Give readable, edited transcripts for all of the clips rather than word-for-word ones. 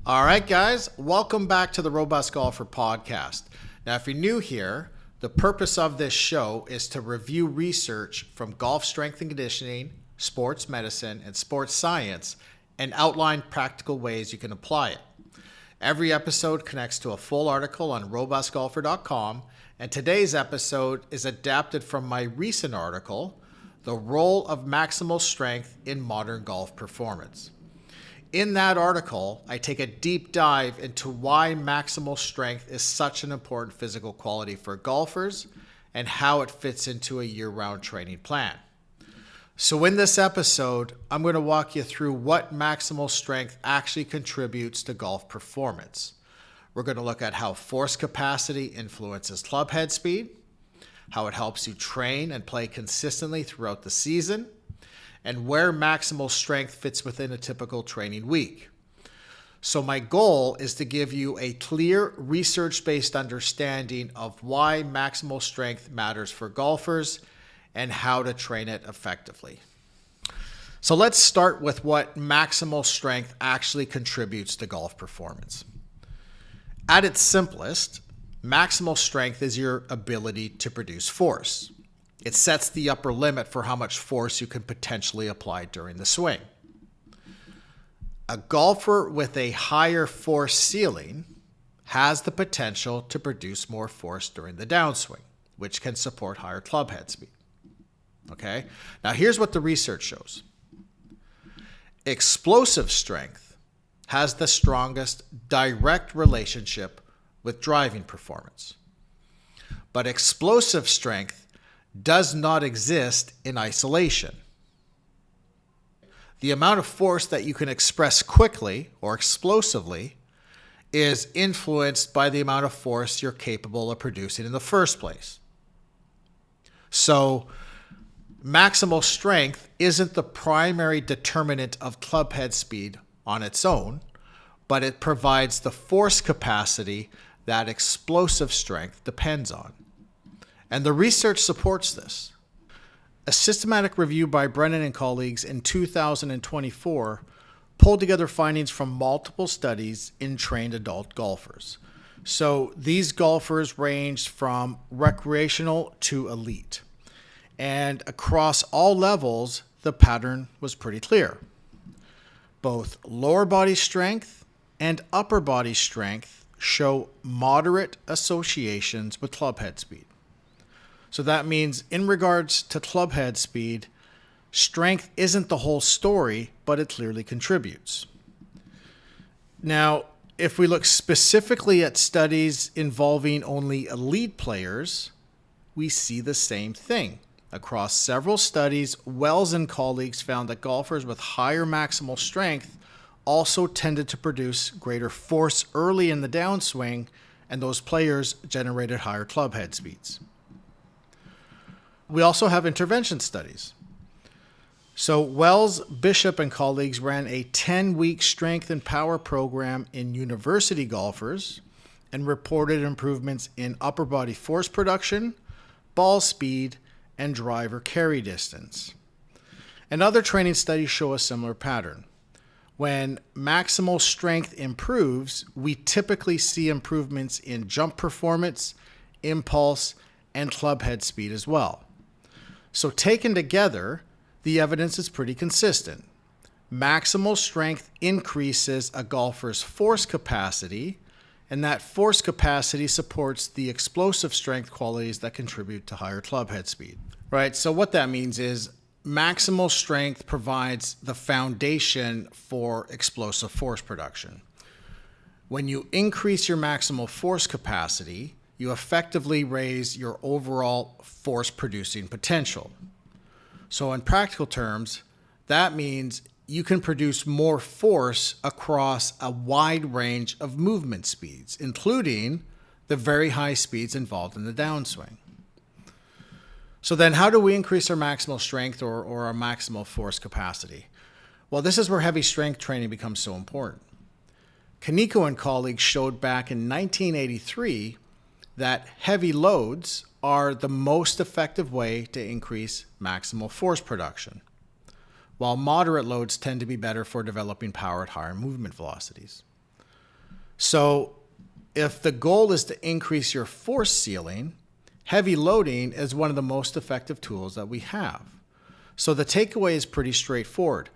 All right, guys, welcome back to the Robust Golfer podcast. Now, if you're new here, the purpose of this show is to review research from golf strength and conditioning, sports medicine, and sports science, and outline practical ways you can apply it. Every episode connects to a full article on robustgolfer.com, and today's episode is adapted from my recent article, The Role of Maximal Strength in Modern Golf Performance. In that article, I take a deep dive into why maximal strength is such an important physical quality for golfers and how it fits into a year-round training plan. So in this episode, I'm going to walk you through what maximal strength actually contributes to golf performance. We're going to look at how force capacity influences club head speed, how it helps you train and play consistently throughout the season, and where maximal strength fits within a typical training week. So my goal is to give you a clear research-based understanding of why maximal strength matters for golfers and how to train it effectively. So let's start with what maximal strength actually contributes to golf performance. At its simplest, maximal strength is your ability to produce force. It sets the upper limit for how much force you can potentially apply during the swing. A golfer with a higher force ceiling has the potential to produce more force during the downswing, which can support higher club head speed. Okay? Now here's what the research shows. Explosive strength has the strongest direct relationship with driving performance. But explosive strength does not exist in isolation. The amount of force that you can express quickly or explosively is influenced by the amount of force you're capable of producing in the first place. So, maximal strength isn't the primary determinant of club head speed on its own, but it provides the force capacity that explosive strength depends on. And the research supports this. A systematic review by Brennan and colleagues in 2024 pulled together findings from multiple studies in trained adult golfers. So these golfers ranged from recreational to elite. And across all levels, the pattern was pretty clear. Both lower body strength and upper body strength show moderate associations with club head speed. So that means in regards to club head speed, strength isn't the whole story, but it clearly contributes. Now, if we look specifically at studies involving only elite players, we see the same thing. Across several studies, Wells and colleagues found that golfers with higher maximal strength also tended to produce greater force early in the downswing, and those players generated higher club head speeds. We also have intervention studies. So Wells, Bishop, and colleagues ran a 10-week strength and power program in university golfers and reported improvements in upper body force production, ball speed, and driver carry distance. And other training studies show a similar pattern. When maximal strength improves, we typically see improvements in jump performance, impulse, and club head speed as well. So taken together, the evidence is pretty consistent. Maximal strength increases a golfer's force capacity, and that force capacity supports the explosive strength qualities that contribute to higher club head speed. Right? So what that means is maximal strength provides the foundation for explosive force production. When you increase your maximal force capacity, you effectively raise your overall force producing potential. So in practical terms, that means you can produce more force across a wide range of movement speeds, including the very high speeds involved in the downswing. So then how do we increase our maximal strength or our maximal force capacity? Well, this is where heavy strength training becomes so important. Kaneko and colleagues showed back in 1983 that heavy loads are the most effective way to increase maximal force production, while moderate loads tend to be better for developing power at higher movement velocities. So if the goal is to increase your force ceiling, heavy loading is one of the most effective tools that we have. So the takeaway is pretty straightforward.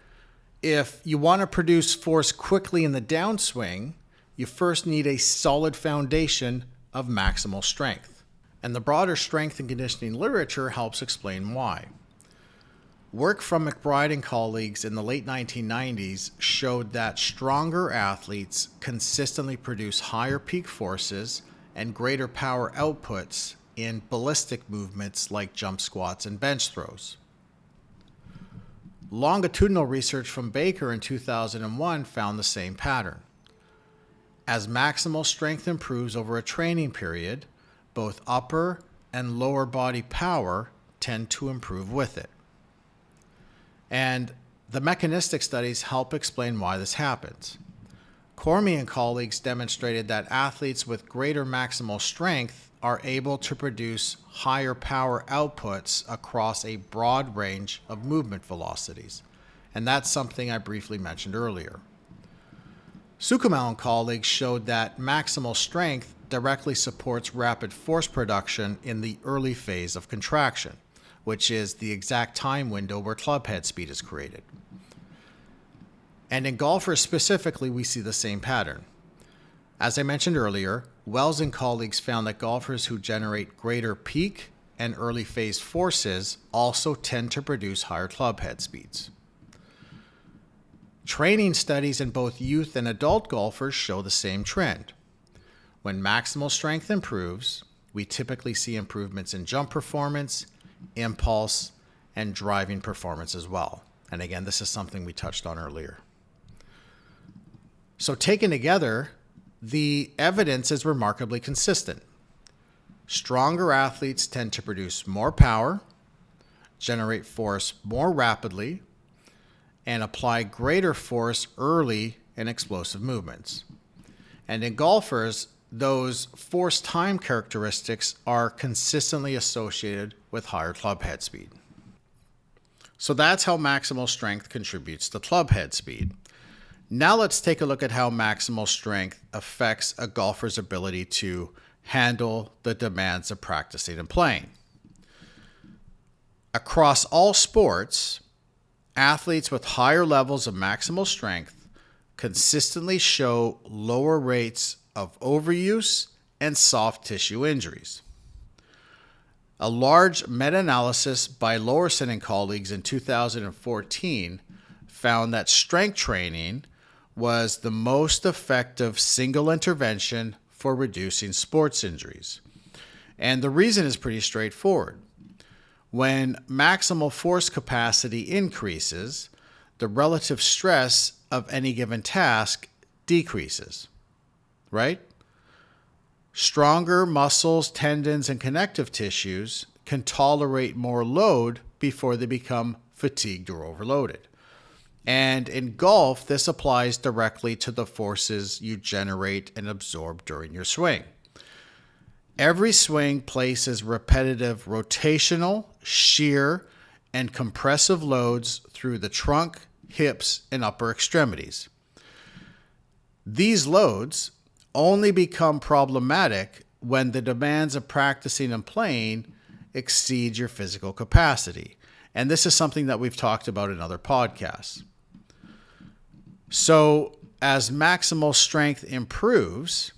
If you want to produce force quickly in the downswing, you first need a solid foundation of maximal strength. And the broader strength and conditioning literature helps explain why. Work from McBride and colleagues in the late 1990s showed that stronger athletes consistently produce higher peak forces and greater power outputs in ballistic movements like jump squats and bench throws. Longitudinal research from Baker in 2001 found the same pattern. As maximal strength improves over a training period, both upper and lower body power tend to improve with it. And the mechanistic studies help explain why this happens. Cormier and colleagues demonstrated that athletes with greater maximal strength are able to produce higher power outputs across a broad range of movement velocities. And that's something I briefly mentioned earlier. Sukumal and colleagues showed that maximal strength directly supports rapid force production in the early phase of contraction, which is the exact time window where clubhead speed is created. And in golfers specifically, we see the same pattern. As I mentioned earlier, Wells and colleagues found that golfers who generate greater peak and early phase forces also tend to produce higher clubhead speeds. Training studies in both youth and adult golfers show the same trend. When maximal strength improves, we typically see improvements in jump performance, impulse, and driving performance as well. And again, this is something we touched on earlier. So taken together, the evidence is remarkably consistent. Stronger athletes tend to produce more power, generate force more rapidly, and apply greater force early in explosive movements. And in golfers, those force time characteristics are consistently associated with higher clubhead speed. So that's how maximal strength contributes to clubhead speed. Now let's take a look at how maximal strength affects a golfer's ability to handle the demands of practicing and playing. Across all sports, athletes with higher levels of maximal strength consistently show lower rates of overuse and soft tissue injuries. A large meta-analysis by Lorison and colleagues in 2014 found that strength training was the most effective single intervention for reducing sports injuries. And the reason is pretty straightforward. When maximal force capacity increases, the relative stress of any given task decreases, right? Stronger muscles, tendons, and connective tissues can tolerate more load before they become fatigued or overloaded. And in golf, this applies directly to the forces you generate and absorb during your swing. Every swing places repetitive rotational, shear, and compressive loads through the trunk, hips, and upper extremities. These loads only become problematic when the demands of practicing and playing exceed your physical capacity. And this is something that we've talked about in other podcasts. So as maximal strength improves,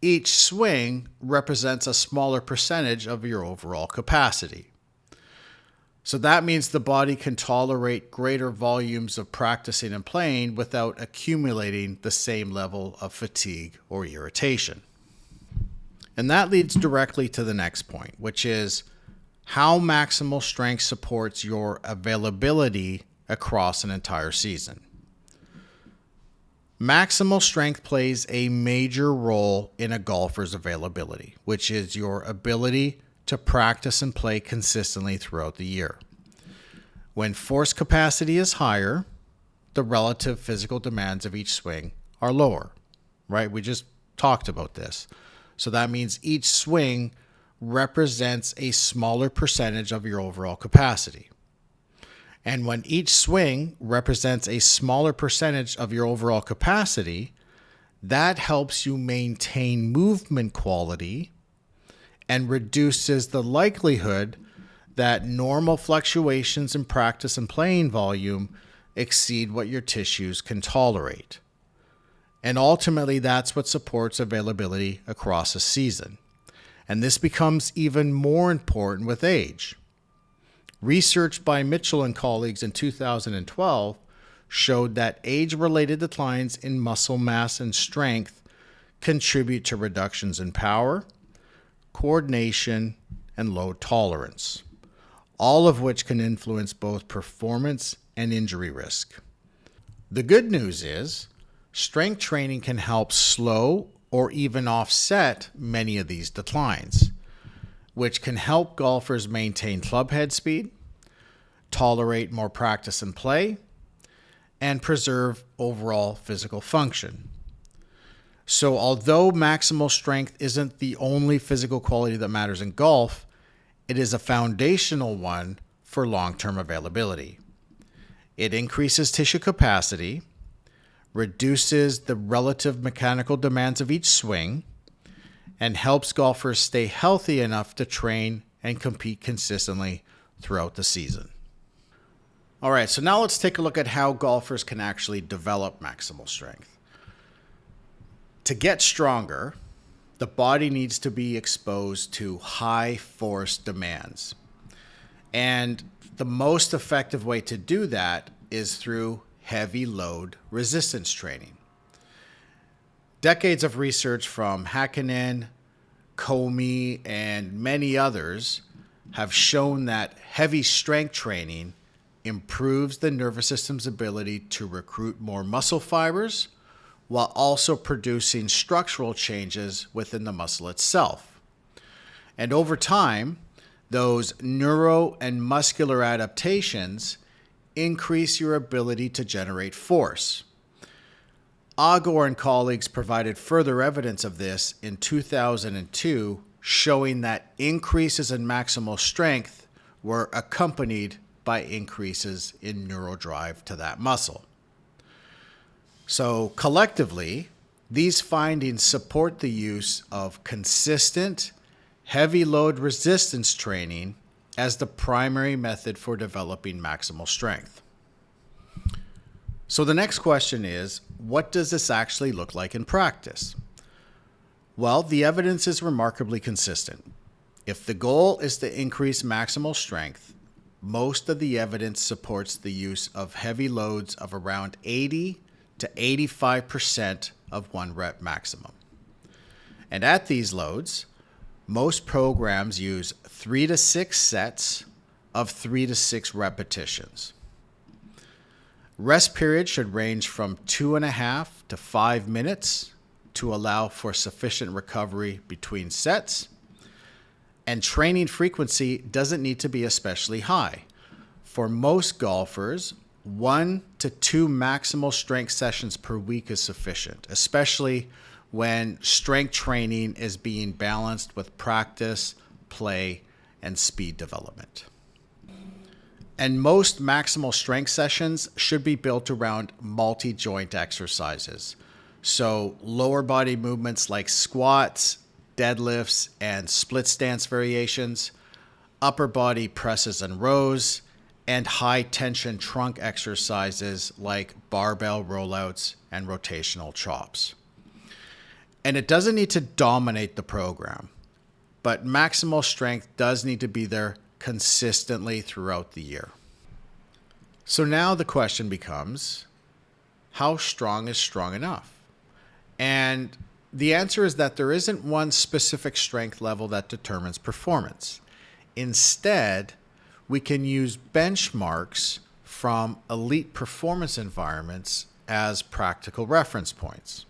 each swing represents a smaller percentage of your overall capacity. So that means the body can tolerate greater volumes of practicing and playing without accumulating the same level of fatigue or irritation. And that leads directly to the next point, which is how maximal strength supports your availability across an entire season. Maximal strength plays a major role in a golfer's availability, which is your ability to practice and play consistently throughout the year. When force capacity is higher, the relative physical demands of each swing are lower, right? We just talked about this. So that means each swing represents a smaller percentage of your overall capacity. And when each swing represents a smaller percentage of your overall capacity, That helps you maintain movement quality and reduces the likelihood that normal fluctuations in practice and playing volume exceed what your tissues can tolerate. And ultimately, that's what supports availability across a season. And this becomes even more important with age. Research by Mitchell and colleagues in 2012 showed that age-related declines in muscle mass and strength contribute to reductions in power, coordination, and load tolerance, all of which can influence both performance and injury risk. The good news is, strength training can help slow or even offset many of these declines, which can help golfers maintain clubhead speed, tolerate more practice and play, and preserve overall physical function. So although maximal strength isn't the only physical quality that matters in golf, it is a foundational one for long-term availability. It increases tissue capacity, reduces the relative mechanical demands of each swing, and helps golfers stay healthy enough to train and compete consistently throughout the season. All right, so now let's take a look at how golfers can actually develop maximal strength. To get stronger, the body needs to be exposed to high force demands. And the most effective way to do that is through heavy load resistance training. Decades of research from Hakkinen, Comey, and many others have shown that heavy strength training improves the nervous system's ability to recruit more muscle fibers while also producing structural changes within the muscle itself. And over time, those neuro and muscular adaptations increase your ability to generate force. Agor and colleagues provided further evidence of this in 2002, showing that increases in maximal strength were accompanied by increases in neural drive to that muscle. So collectively, these findings support the use of consistent, heavy load resistance training as the primary method for developing maximal strength. So the next question is, what does this actually look like in practice? Well, the evidence is remarkably consistent. If the goal is to increase maximal strength, most of the evidence supports the use of heavy loads of around 80 to 85% of 1 rep maximum. And at these loads, most programs use 3 to 6 sets of 3 to 6 repetitions. Rest period should range from 2.5 to 5 minutes to allow for sufficient recovery between sets. And training frequency doesn't need to be especially high. For most golfers, 1 to 2 maximal strength sessions per week is sufficient, especially when strength training is being balanced with practice, play, and speed development. And most maximal strength sessions should be built around multi-joint exercises. So lower body movements like squats, deadlifts, and split stance variations, upper body presses and rows, and high tension trunk exercises like barbell rollouts and rotational chops. And it doesn't need to dominate the program, but maximal strength does need to be there consistently throughout the year. So now the question becomes, how strong is strong enough? And the answer is that there isn't one specific strength level that determines performance. Instead, we can use benchmarks from elite performance environments as practical reference points.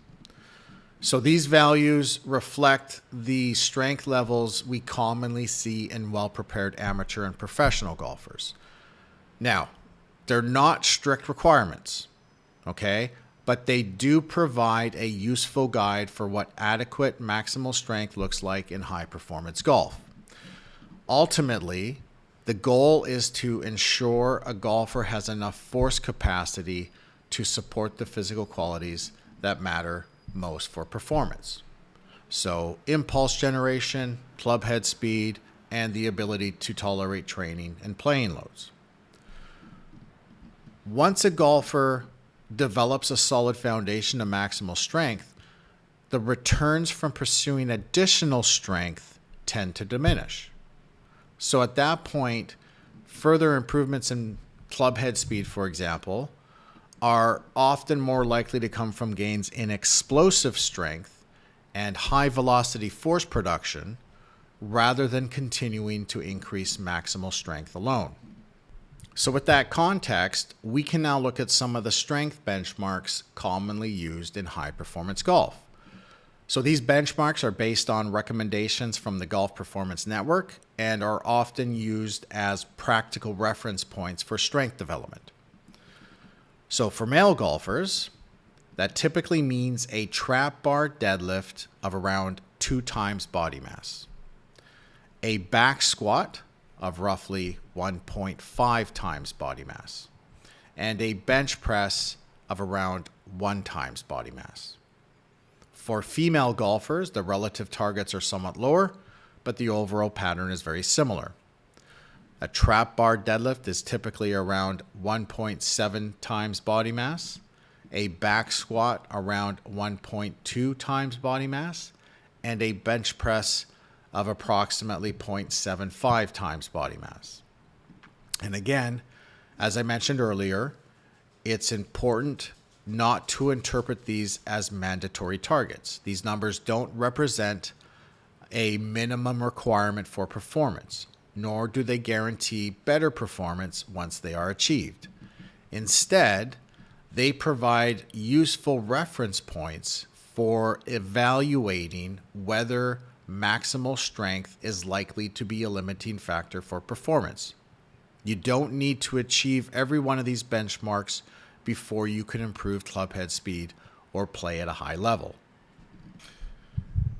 So these values reflect the strength levels we commonly see in well-prepared amateur and professional golfers. Now, they're not strict requirements, okay? But they do provide a useful guide for what adequate maximal strength looks like in high-performance golf. Ultimately, the goal is to ensure a golfer has enough force capacity to support the physical qualities that matter most for performance. So impulse generation, clubhead speed, and the ability to tolerate training and playing loads. Once a golfer develops a solid foundation of maximal strength, the returns from pursuing additional strength tend to diminish. So at that point, further improvements in clubhead speed, for example, are often more likely to come from gains in explosive strength and high velocity force production rather than continuing to increase maximal strength alone. So with that context, we can now look at some of the strength benchmarks commonly used in high performance golf. So these benchmarks are based on recommendations from the Golf Performance Network and are often used as practical reference points for strength development. So for male golfers, that typically means a trap bar deadlift of around 2 times body mass, a back squat of roughly 1.5 times body mass, and a bench press of around 1 times body mass. For female golfers, the relative targets are somewhat lower, but the overall pattern is very similar. A trap bar deadlift is typically around 1.7 times body mass, a back squat around 1.2 times body mass, and a bench press of approximately 0.75 times body mass. And again, as I mentioned earlier, it's important not to interpret these as mandatory targets. These numbers don't represent a minimum requirement for performance, nor do they guarantee better performance once they are achieved. Instead, they provide useful reference points for evaluating whether maximal strength is likely to be a limiting factor for performance. You don't need to achieve every one of these benchmarks before you can improve clubhead speed or play at a high level.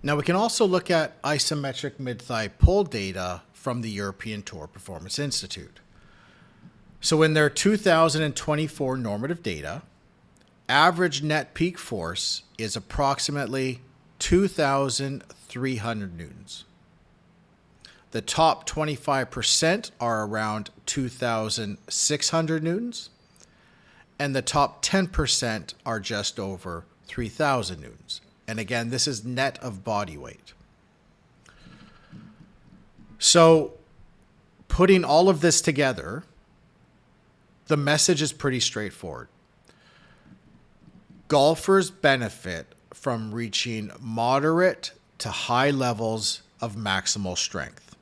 Now we can also look at isometric mid-thigh pull data from the European Tour Performance Institute. So in their 2024 normative data, average net peak force is approximately 2,300 newtons. The top 25% are around 2,600 newtons, and the top 10% are just over 3,000 newtons. And again, this is net of body weight. So putting all of this together, the message is pretty straightforward. Golfers benefit from reaching moderate to high levels of maximal strength.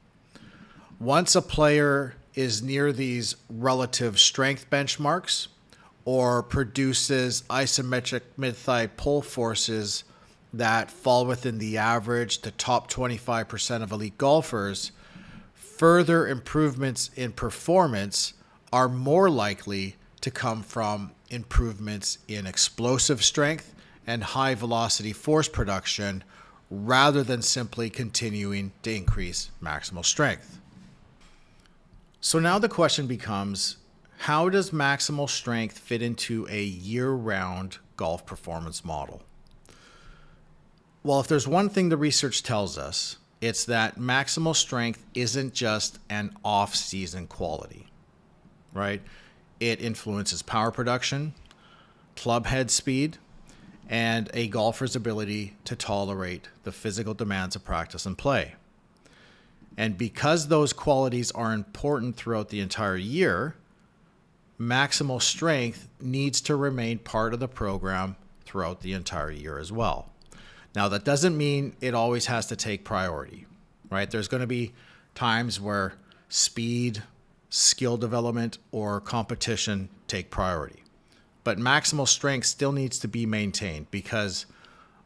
Once a player is near these relative strength benchmarks or produces isometric mid-thigh pull forces that fall within the average to top 25% of elite golfers, further improvements in performance are more likely to come from improvements in explosive strength and high velocity force production rather than simply continuing to increase maximal strength. So now the question becomes, how does maximal strength fit into a year-round golf performance model? Well, if there's one thing the research tells us, it's that maximal strength isn't just an off-season quality, right? It influences power production, club head speed, and a golfer's ability to tolerate the physical demands of practice and play. And because those qualities are important throughout the entire year, maximal strength needs to remain part of the program throughout the entire year as well. Now, that doesn't mean it always has to take priority, right? There's going to be times where speed, skill development, or competition take priority. But maximal strength still needs to be maintained because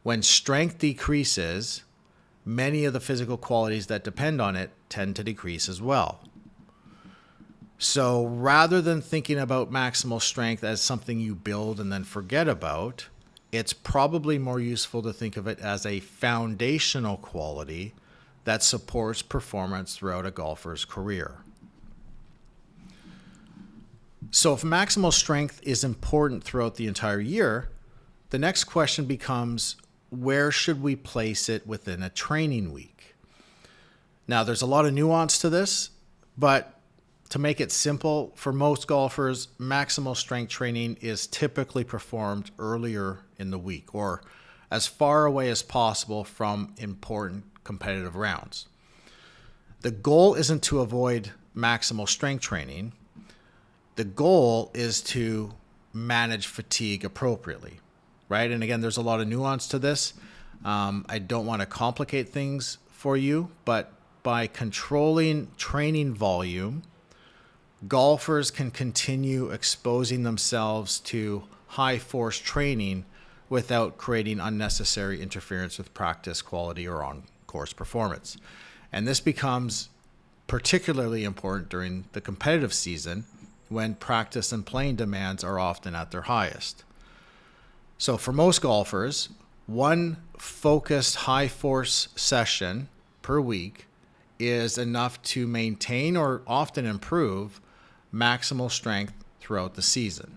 when strength decreases, many of the physical qualities that depend on it tend to decrease as well. So rather than thinking about maximal strength as something you build and then forget about, it's probably more useful to think of it as a foundational quality that supports performance throughout a golfer's career. So if maximal strength is important throughout the entire year, the next question becomes, where should we place it within a training week? Now, there's a lot of nuance to this, but to make it simple, for most golfers, maximal strength training is typically performed earlier in the week or as far away as possible from important competitive rounds. The goal isn't to avoid maximal strength training. The goal is to manage fatigue appropriately, right? And again, there's a lot of nuance to this. I don't want to complicate things for you, but by controlling training volume, golfers can continue exposing themselves to high force training without creating unnecessary interference with practice quality or on-course performance. And this becomes particularly important during the competitive season when practice and playing demands are often at their highest. So for most golfers, one focused high force session per week is enough to maintain or often improve maximal strength throughout the season.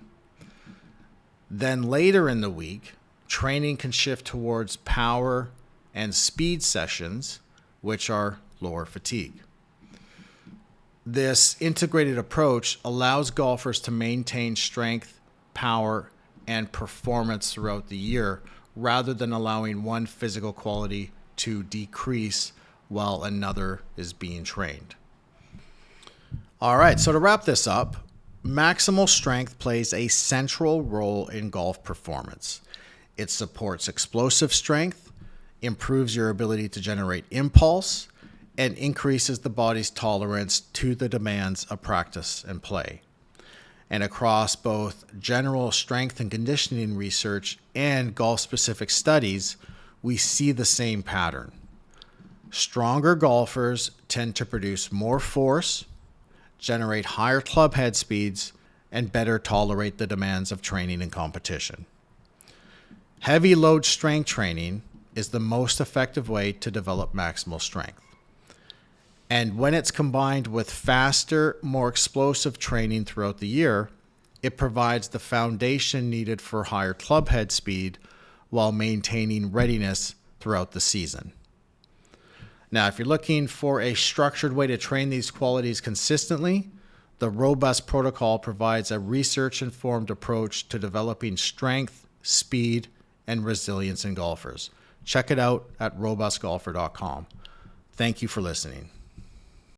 Then later in the week, training can shift towards power and speed sessions, which are lower fatigue. This integrated approach allows golfers to maintain strength, power, and performance throughout the year, rather than allowing one physical quality to decrease while another is being trained. All right, so to wrap this up, maximal strength plays a central role in golf performance. It supports explosive strength, improves your ability to generate impulse, and increases the body's tolerance to the demands of practice and play. And across both general strength and conditioning research and golf-specific studies, we see the same pattern. Stronger golfers tend to produce more force, generate higher clubhead speeds, and better tolerate the demands of training and competition. Heavy load strength training is the most effective way to develop maximal strength. And when it's combined with faster, more explosive training throughout the year, it provides the foundation needed for higher clubhead speed while maintaining readiness throughout the season. Now, if you're looking for a structured way to train these qualities consistently, the Robust Protocol provides a research-informed approach to developing strength, speed, and resilience in golfers. Check it out at robustgolfer.com. Thank you for listening.